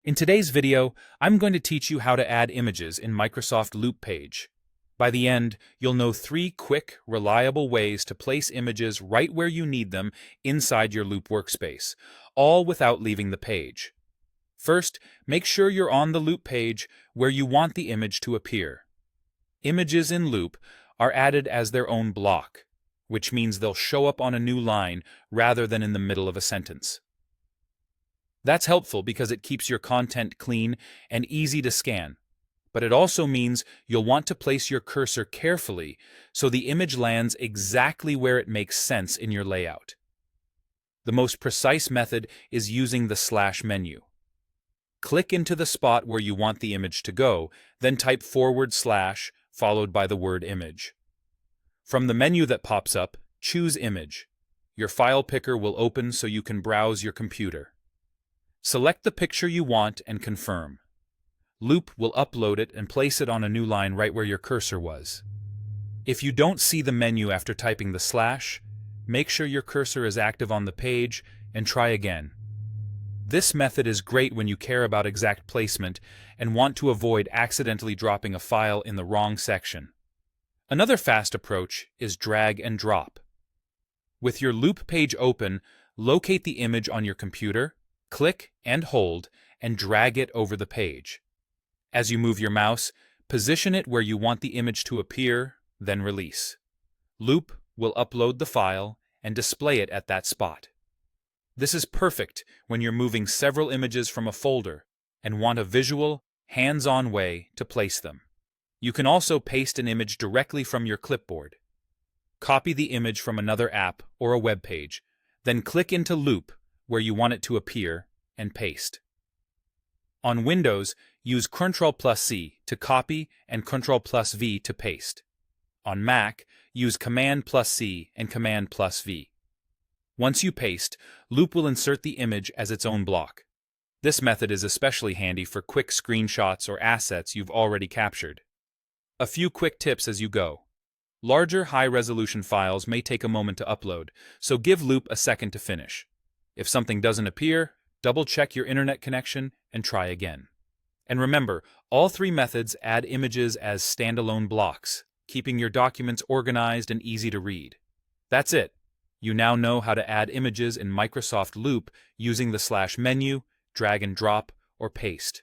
In today's video, I'm going to teach you how to add images in Microsoft Loop page. By the end, you'll know 3 quick, reliable ways to place images right where you need them inside your Loop workspace, all without leaving the page. First, make sure you're on the Loop page where you want the image to appear. Images in Loop are added as their own block, which means they'll show up on a new line rather than in the middle of a sentence. That's helpful because it keeps your content clean and easy to scan, but it also means you'll want to place your cursor carefully so the image lands exactly where it makes sense in your layout. The most precise method is using the slash menu. Click into the spot where you want the image to go, then type / followed by the word image. From the menu that pops up, choose Image. Your file picker will open so you can browse your computer. Select the picture you want and confirm. Loop will upload it and place it on a new line right where your cursor was. If you don't see the menu after typing the slash, make sure your cursor is active on the page and try again. This method is great when you care about exact placement and want to avoid accidentally dropping a file in the wrong section. Another fast approach is drag and drop. With your Loop page open, locate the image on your computer, click and hold, and drag it over the page. As you move your mouse, position it where you want the image to appear, then release. Loop will upload the file and display it at that spot. This is perfect when you're moving several images from a folder and want a visual, hands-on way to place them. You can also paste an image directly from your clipboard. Copy the image from another app or a web page, then click into Loop where you want it to appear and paste. On Windows, use Ctrl+C to copy and Ctrl+V to paste. On Mac, use Command+C and Command+V. Once you paste, Loop will insert the image as its own block. This method is especially handy for quick screenshots or assets you've already captured. A few quick tips as you go. Larger, high-resolution files may take a moment to upload, so give Loop a second to finish. If something doesn't appear, double-check your internet connection and try again. And remember, all 3 methods add images as standalone blocks, keeping your documents organized and easy to read. That's it. You now know how to add images in Microsoft Loop using the slash menu, drag and drop, or paste.